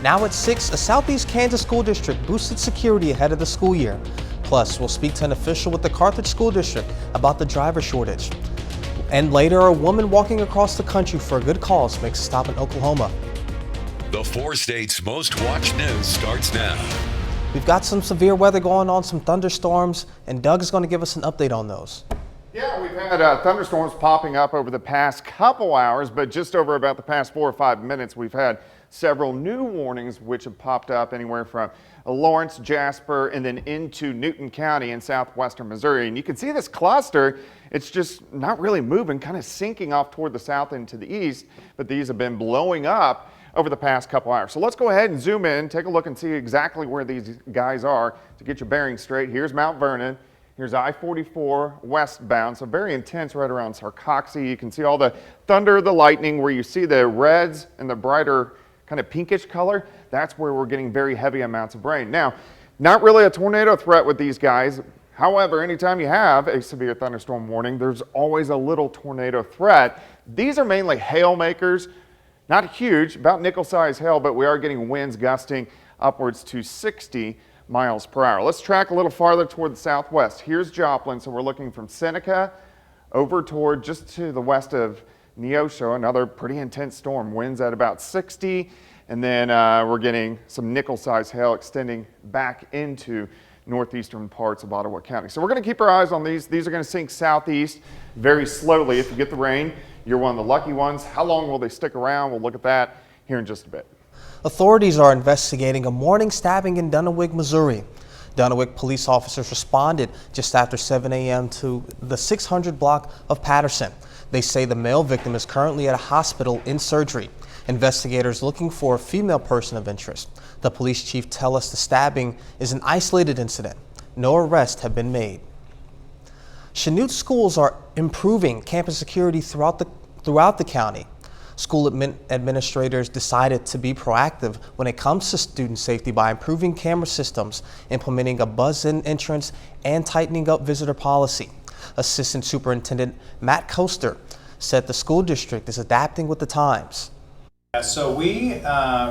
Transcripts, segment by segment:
Now at 6, a Southeast Kansas school district boosted security ahead of the school year. Plus, we'll speak to an official with the Carthage School District about the driver shortage. And later, a woman walking across the country for a good cause makes a stop in Oklahoma. The 4 states' most watched news starts now. We've got some severe weather going on, some thunderstorms, and Doug is going to give us an update on those. Yeah, we've had thunderstorms popping up over the past couple hours, but just over about the past 4 or 5 minutes, we've had several new warnings which have popped up anywhere from Lawrence, Jasper, and then into Newton County in southwestern Missouri. And you can see this cluster, it's just not really moving, kind of sinking off toward the south and to the east, but these have been blowing up over the past couple hours. So let's go ahead and zoom in, take a look and see exactly where these guys are to get your bearings straight. Here's Mount Vernon. Here's I-44 westbound, so very intense right around Sarcoxy. You can see all the thunder, the lightning, where you see the reds and the brighter kind of pinkish color. That's where we're getting very heavy amounts of rain. Now, not really a tornado threat with these guys. However, anytime you have a severe thunderstorm warning, there's always a little tornado threat. These are mainly hail makers, not huge, about nickel-sized hail, but we are getting winds gusting upwards to 60 miles per hour. Let's track a little farther toward the southwest. Here's Joplin, so we're looking from Seneca over toward just to the west of Neosho, another pretty intense storm. Winds at about 60, and then we're getting some nickel-sized hail extending back into northeastern parts of Ottawa County. So we're going to keep our eyes on these. These are going to sink southeast very slowly. If you get the rain, you're one of the lucky ones. How long will they stick around? We'll look at that here in just a bit. Authorities are investigating a morning stabbing in Dunnewick, Missouri. Dunnewick police officers responded just after 7 a.m. to the 600 block of Patterson. They say the male victim is currently at a hospital in surgery. Investigators looking for a female person of interest. The police chief tells us the stabbing is an isolated incident. No arrests have been made. Chanute schools are improving campus security throughout the county. School administrators decided to be proactive when it comes to student safety by improving camera systems, implementing a buzz-in entrance, and tightening up visitor policy. Assistant Superintendent Matt Coaster said the school district is adapting with the times. So we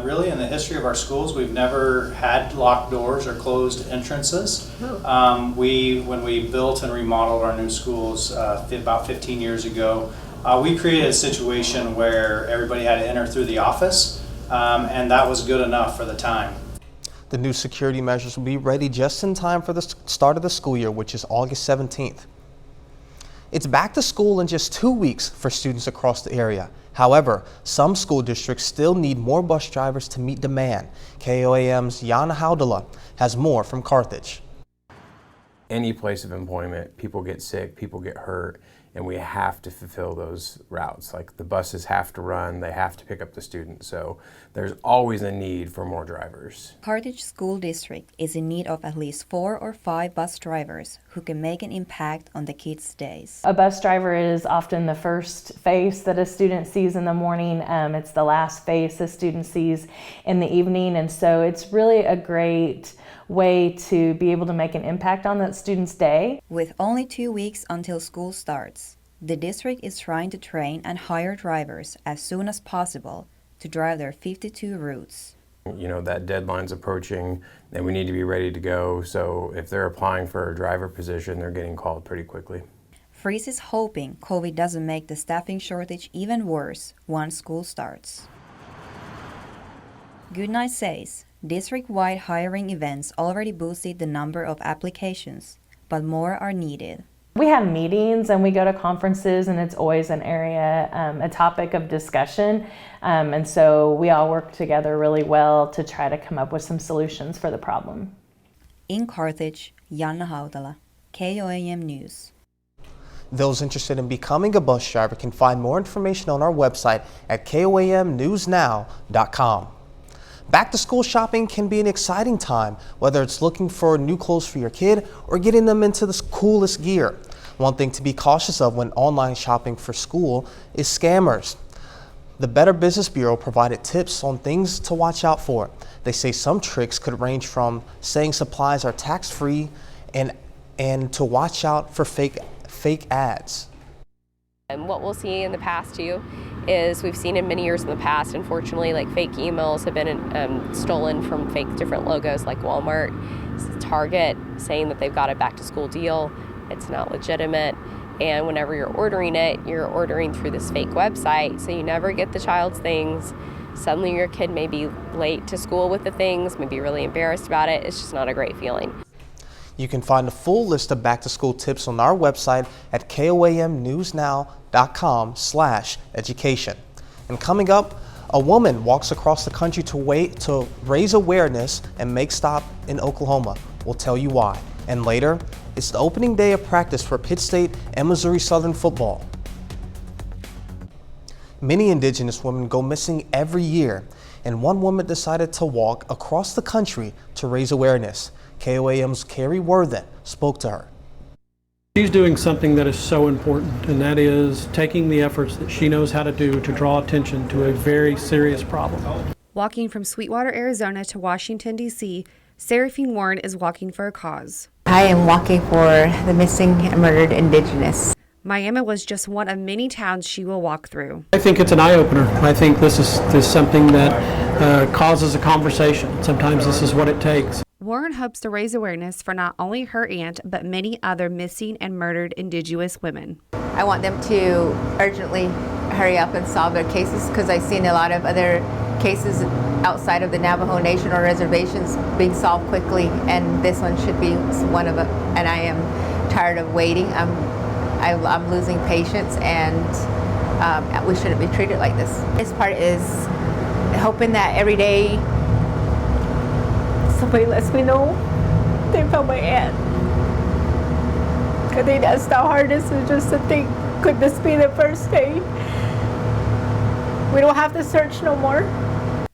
really, in the history of our schools, we've never had locked doors or closed entrances. When we built and remodeled our new schools about 15 years ago, we created a situation where everybody had to enter through the office, and that was good enough for the time. The new security measures will be ready just in time for the start of the school year, which is August 17th. It's back to school in just 2 weeks for students across the area. However, some school districts still need more bus drivers to meet demand. KOAM's Yana Haudala has more from Carthage. Any place of employment, people get sick, people get hurt, and we have to fulfill those routes. Like the buses have to run, they have to pick up the students, so there's always a need for more drivers. Carthage School District is in need of at least 4 or 5 bus drivers who can make an impact on the kids' days. A bus driver is often the first face that a student sees in the morning. It's the last face a student sees in the evening, and so it's really a great way to be able to make an impact on that student's day. With only 2 weeks until school starts, the district is trying to train and hire drivers as soon as possible to drive their 52 routes. You know, that deadline's approaching and we need to be ready to go, so if they're applying for a driver position, they're getting called pretty quickly. Freeze is hoping COVID doesn't make the staffing shortage even worse once school starts. Goodnight says district-wide hiring events already boosted the number of applications, but more are needed. We have meetings and we go to conferences, and it's always an area, a topic of discussion. And so we all work together really well to try to come up with some solutions for the problem. In Carthage, Yana Haudala, KOAM News. Those interested in becoming a bus driver can find more information on our website at koamnewsnow.com. Back to school shopping can be an exciting time, whether it's looking for new clothes for your kid or getting them into the coolest gear. One thing to be cautious of when online shopping for school is scammers. The Better Business Bureau provided tips on things to watch out for. They say some tricks could range from saying supplies are tax-free and to watch out for fake ads. And what we'll see in the past too is we've seen in many years in the past, unfortunately, like fake emails have been stolen from fake different logos like Walmart, Target, saying that they've got a back to school deal. It's not legitimate. And whenever you're ordering it, you're ordering through this fake website, so you never get the child's things. Suddenly your kid may be late to school with the things, may be really embarrassed about it. It's just not a great feeling. You can find a full list of back-to-school tips on our website at koamnewsnow.com/education. And coming up, a woman walks across the country to raise awareness and make stop in Oklahoma. We'll tell you why. And later, it's the opening day of practice for Pitt State and Missouri Southern football. Many Indigenous women go missing every year, and one woman decided to walk across the country to raise awareness. KOAM's Carrie Worthen spoke to her. She's doing something that is so important, and that is taking the efforts that she knows how to do to draw attention to a very serious problem. Walking from Sweetwater, Arizona to Washington, D.C., Seraphine Warren is walking for a cause. I am walking for the missing and murdered Indigenous. Miami was just one of many towns she will walk through. I think it's an eye-opener. I think this is something that causes a conversation. Sometimes this is what it takes. Warren hopes to raise awareness for not only her aunt, but many other missing and murdered Indigenous women. I want them to urgently hurry up and solve their cases, because I've seen a lot of other cases outside of the Navajo Nation or reservations being solved quickly, and this one should be one of them. And I am tired of waiting. I'm losing patience, and we shouldn't be treated like this. This part is hoping that every day somebody lets me know they found my aunt. I think that's the hardest, is just to think, could this be the first day? We don't have to search no more.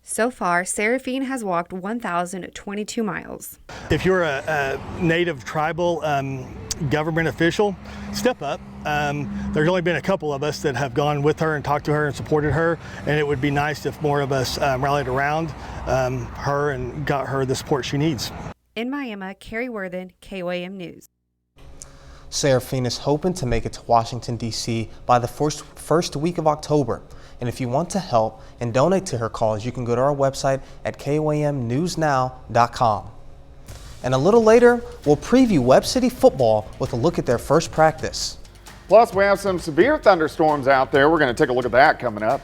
So far, Seraphine has walked 1,022 miles. If you're a native tribal government official, step up. There's only been a couple of us that have gone with her and talked to her and supported her, and it would be nice if more of us rallied around her and got her the support she needs. In Miami, Carrie Worthen, KOAM News. Seraphine is hoping to make it to Washington, D.C. by the first week of October. And if you want to help and donate to her cause, you can go to our website at koamnewsnow.com. And a little later, we'll preview Webb City football with a look at their first practice. Plus, we have some severe thunderstorms out there. We're going to take a look at that coming up.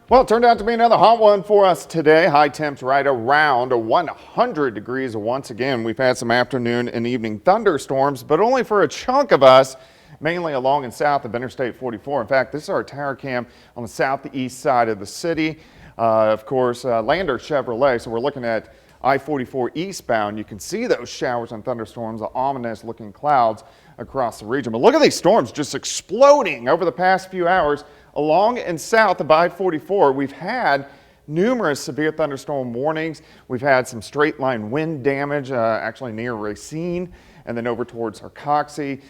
Well, it turned out to be another hot one for us today. High temps right around 100 degrees once again. We've had some afternoon and evening thunderstorms, but only for a chunk of us, mainly along and south of Interstate 44. In fact, this is our tower cam on the southeast side of the city. Of course, Lander Chevrolet. So we're looking at I-44 eastbound. You can see those showers and thunderstorms, the ominous looking clouds across the region. But look at these storms just exploding over the past few hours along and south of I-44. We've had numerous severe thunderstorm warnings. We've had some straight line wind damage actually near Racine and then over towards Harcoxie.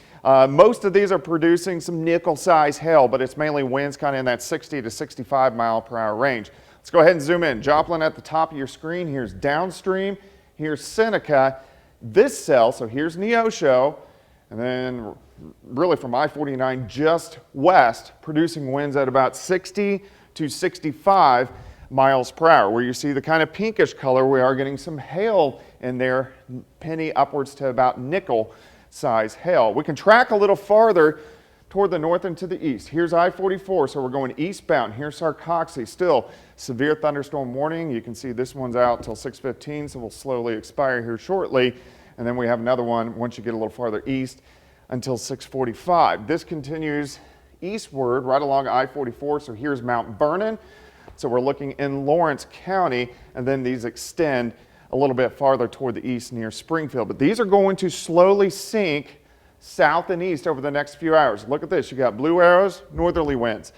Most of these are producing some nickel-sized hail, but it's mainly winds kind of in that 60 to 65 mile per hour range. Let's go ahead and zoom in. Joplin at the top of your screen. Here's downstream. Here's Seneca. This cell, so here's Neosho, and then really from I-49 just west, producing winds at about 60 to 65 miles per hour. Where you see the kind of pinkish color, we are getting some hail in there, penny upwards to about nickel size hail. We can track a little farther toward the north and to the east. Here's I-44, so we're going eastbound. Here's Harcoxie, still severe thunderstorm warning. You can see this one's out till 6:15, so we'll slowly expire here shortly. And then we have another one once you get a little farther east until 6:45. This continues eastward right along I-44, so here's Mount Vernon. So we're looking in Lawrence County, and then these extend a little bit farther toward the east near Springfield. But these are going to slowly sink south and east over the next few hours. Look at this. You got blue arrows, northerly winds.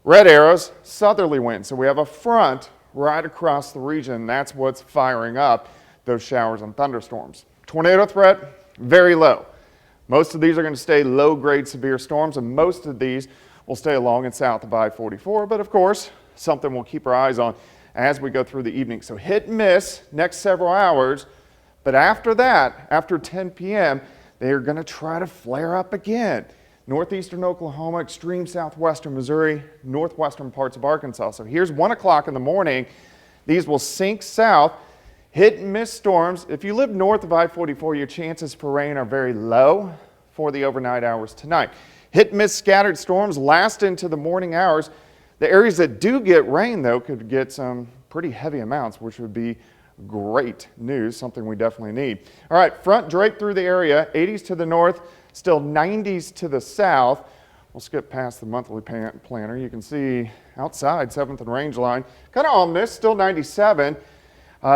Red arrows, southerly winds. So we have a front right across the region. That's what's firing up those showers and thunderstorms. Tornado threat, very low. Most of these are going to stay low-grade severe storms, and most of these will stay along and south of I-44. But of course, something we'll keep our eyes on as we go through the evening. So hit and miss next several hours. But after that, after 10 p.m., they are going to try to flare up again. northeastern Oklahoma, extreme southwestern Missouri, northwestern parts of Arkansas. So here's 1 o'clock in the morning. These will sink south, hit and miss storms. If you live north of I-44, your chances for rain are very low for the overnight hours tonight. Hit and miss scattered storms last into the morning hours. The areas that do get rain, though, could get some pretty heavy amounts, which would be great news, something we definitely need. All right, front draped through the area, 80s to the north, still 90s to the south. We'll skip past the monthly planner. You can see outside 7th and Range Line, kind of ominous, still 97.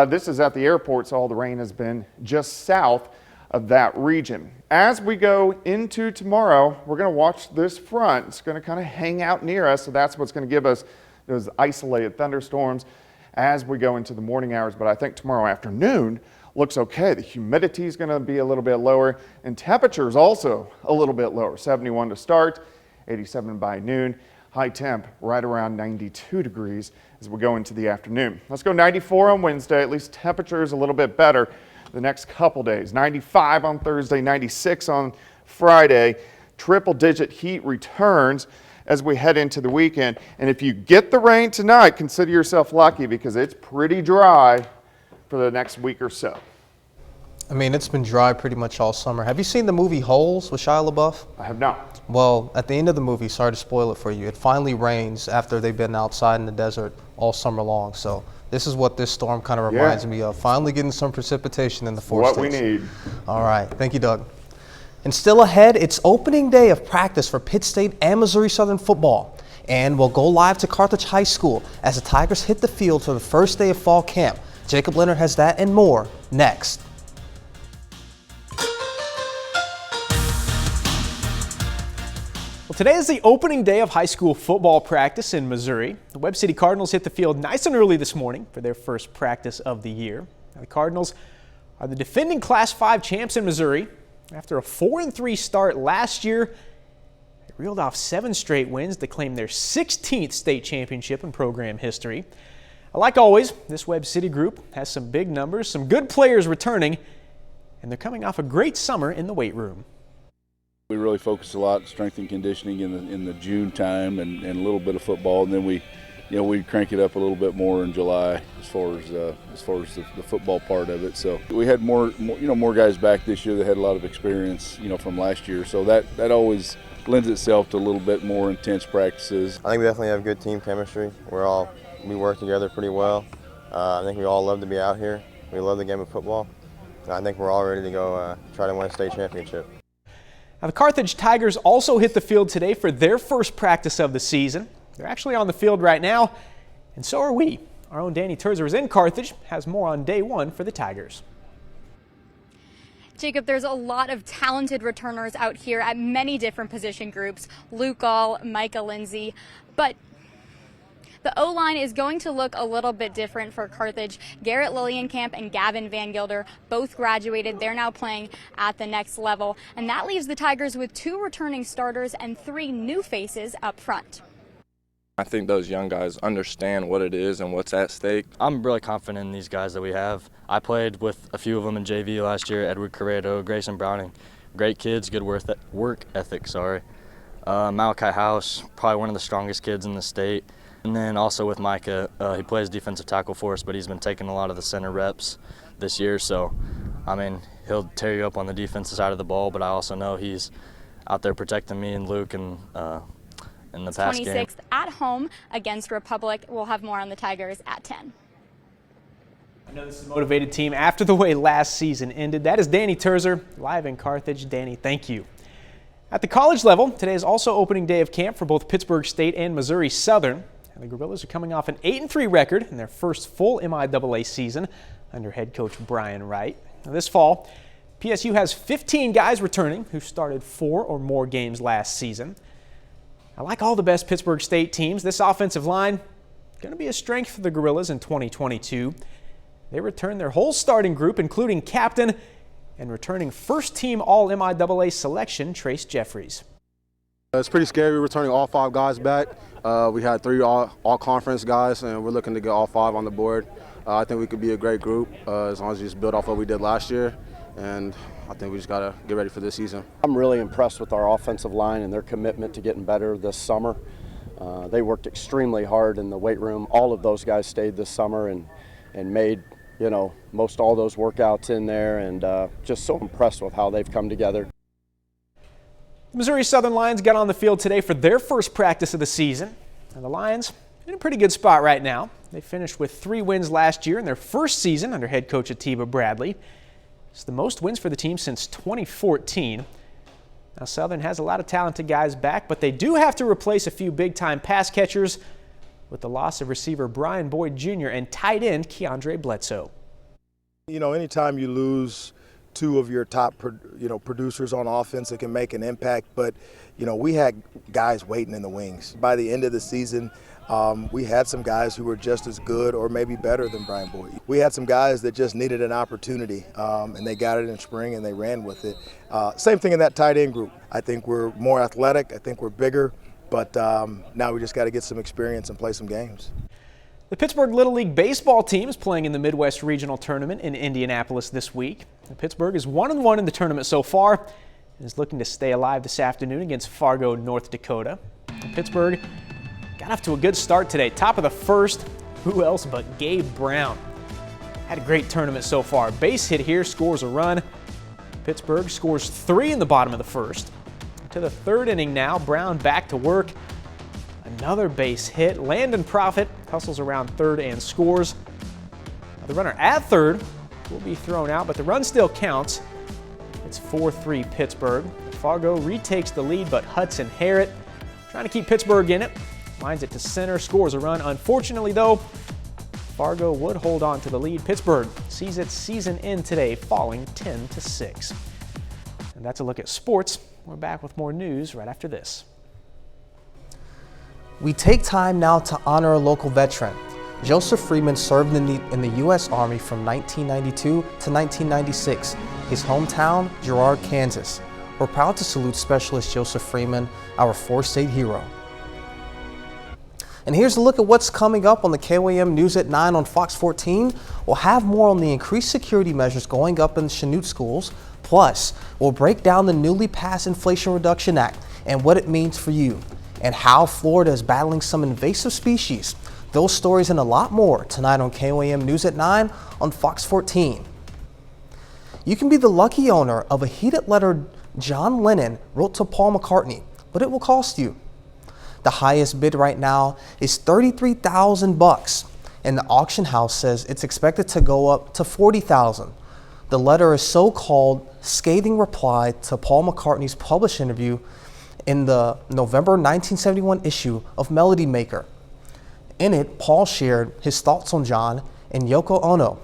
This is at the airport, so all the rain has been just south of that region. As we go into tomorrow, we're going to watch this front. It's going to kind of hang out near us, so that's what's going to give us those isolated thunderstorms as we go into the morning hours. But I think tomorrow afternoon looks okay. The humidity is going to be a little bit lower, and temperatures also a little bit lower. 71 to start, 87 by noon. High temp right around 92 degrees as we go into the afternoon. Let's go 94 on Wednesday. At least temperature is a little bit better the next couple days. 95 on Thursday, 96 on Friday. Triple-digit heat returns as we head into the weekend. And if you get the rain tonight, consider yourself lucky because it's pretty dry for the next week or so. I mean, it's been dry pretty much all summer. Have you seen the movie Holes with Shia LaBeouf? I have not. Well, at the end of the movie, sorry to spoil it for you, it finally rains after they've been outside in the desert all summer long. So this is what this storm kind of reminds me of. Finally getting some precipitation in the four states. What we need. All right. Thank you, Doug. And still ahead, it's opening day of practice for Pitt State and Missouri Southern football. And we'll go live to Carthage High School as the Tigers hit the field for the first day of fall camp. Jacob Leonard has that and more next. Well, today is the opening day of high school football practice in Missouri. The Webb City Cardinals hit the field nice and early this morning for their first practice of the year. Now, the Cardinals are the defending Class 5 champs in Missouri. After a 4-3 start last year, they reeled off 7 straight wins to claim their 16th state championship in program history. Like always, this Webb City group has some big numbers, some good players returning, and they're coming off a great summer in the weight room. We really focus a lot on strength and conditioning in the June time and a little bit of football, and then we crank it up a little bit more in July as far as the football part of it. So we had more guys back this year that had a lot of experience from last year. So that always lends itself to a little bit more intense practices. I think we definitely have good team chemistry. We work together pretty well. I think we all love to be out here. We love the game of football. And I think we're all ready to go try to win a state championship. Now, the Carthage Tigers also hit the field today for their first practice of the season. They're actually on the field right now, and so are we. Our own Danny Terzer is in Carthage, has more on day one for the Tigers. Jacob, there's a lot of talented returners out here at many different position groups. Luke Gall, Micah Lindsay, but the O-line is going to look a little bit different for Carthage. Garrett Lillienkamp and Gavin Van Gilder both graduated. They're now playing at the next level. And that leaves the Tigers with 2 returning starters and 3 new faces up front. I think those young guys understand what it is and what's at stake. I'm really confident in these guys that we have. I played with a few of them in JV last year, Edward Corredo, Grayson Browning. Great kids, good work ethic. Malachi House, probably one of the strongest kids in the state. And then also with Micah, he plays defensive tackle for us, but he's been taking a lot of the center reps this year. So, I mean, he'll tear you up on the defensive side of the ball, but I also know he's out there protecting me and Luke and in the pass game. 26th at home against Republic. We'll have more on the Tigers at 10. I know this is a motivated team after the way last season ended. That is Danny Terzer, live in Carthage. Danny, thank you. At the college level, today is also opening day of camp for both Pittsburgh State and Missouri Southern. The Gorillas are coming off an 8-3 record in their first full MIAA season under head coach Brian Wright. Now, this fall, PSU has 15 guys returning who started 4 or more games last season. Now, like all the best Pittsburgh State teams, this offensive line is going to be a strength for the Gorillas in 2022. They return their whole starting group, including captain and returning first-team All-MIAA selection Trace Jeffries. It's pretty scary. We're returning all 5 guys back. We had 3 all-conference guys, and we're looking to get all 5 on the board. I think we could be a great group as long as we just build off what we did last year and I think we just got to get ready for this season. I'm really impressed with our offensive line and their commitment to getting better this summer. They worked extremely hard in the weight room. All of those guys stayed this summer and made, you know, most all those workouts in there, and just so impressed with how they've come together. The Missouri Southern Lions got on the field today for their first practice of the season, and the Lions in a pretty good spot right now. They finished with 3 wins last year in their first season under head coach Atiba Bradley. It's the most wins for the team since 2014. Now, Southern has a lot of talented guys back, but they do have to replace a few big-time pass catchers with the loss of receiver Brian Boyd Jr. and tight end Keandre Bledsoe. You know, anytime you lose 2 of your top, producers on offense, it can make an impact. But, you know, we had guys waiting in the wings. By the end of the season, we had some guys who were just as good or maybe better than Brian Boyd. We had some guys that just needed an opportunity, and they got it in spring and they ran with it. Same thing in that tight end group. I think we're more athletic. I think we're bigger. But now we just got to get some experience and play some games. The Pittsburgh Little League baseball team is playing in the Midwest Regional Tournament in Indianapolis this week. Pittsburgh is 1-1 in the tournament so far and is looking to stay alive this afternoon against Fargo, North Dakota. Pittsburgh got off to a good start today. Top of the first, who else but Gabe Brown. Had a great tournament so far. Base hit here, scores a run. Pittsburgh scores 3 in the bottom of the first. To the 3rd inning now, Brown back to work. Another base hit. Landon Profit hustles around 3rd and scores. The runner at 3rd will be thrown out, but the run still counts. It's 4-3 Pittsburgh. Fargo retakes the lead, but Hudson Harrett trying to keep Pittsburgh in it. Lines it to center, scores a run. Unfortunately, though, Fargo would hold on to the lead. Pittsburgh sees its season end today, falling 10-6. And that's a look at sports. We're back with more news right after this. We take time now to honor a local veteran. Joseph Freeman served in the U.S. Army from 1992 to 1996. His hometown, Girard, Kansas. We're proud to salute Specialist Joseph Freeman, our 4-state hero. And here's a look at what's coming up on the KOAM News at 9 on Fox 14. We'll have more on the increased security measures going up in the Chanute schools. Plus, we'll break down the newly passed Inflation Reduction Act and what it means for you, and how Florida is battling some invasive species. Those stories and a lot more tonight on KOAM News at 9 on Fox 14. You can be the lucky owner of a heated letter John Lennon wrote to Paul McCartney, but it will cost you. The highest bid right now is $33,000, and the auction house says it's expected to go up to $40,000. The letter is so-called scathing reply to Paul McCartney's published interview in the November 1971 issue of Melody Maker. In it, Paul shared his thoughts on John and Yoko Ono,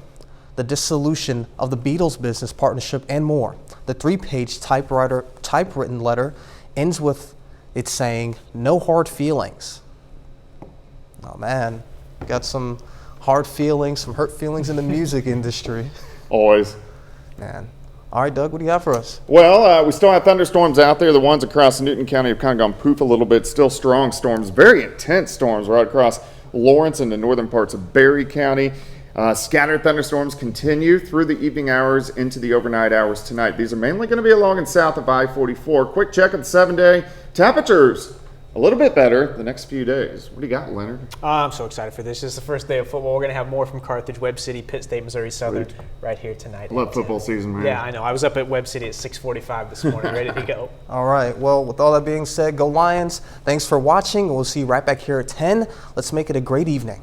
the dissolution of the Beatles business partnership, and more. The 3-page typewritten letter ends with it saying, "No hard feelings." Oh man, got some hard feelings, some hurt feelings in the music industry. Always. Man. All right, Doug, what do you have for us? Well, we still have thunderstorms out there. The ones across Newton County have kind of gone poof a little bit. Still strong storms, very intense storms right across Lawrence and the northern parts of Berry County. Scattered thunderstorms continue through the evening hours into the overnight hours tonight. These are mainly going to be along and south of I-44. Quick check of the 7-day temperatures. A little bit better the next few days. What do you got, Leonard? I'm so excited for this. This is the first day of football. We're going to have more from Carthage, Webb City, Pitt State, Missouri Southern right here tonight. Love football season, man. Yeah, I know. I was up at Webb City at 6:45 this morning, ready to go. All right. Well, with all that being said, go Lions. Thanks for watching. We'll see you right back here at 10. Let's make it a great evening.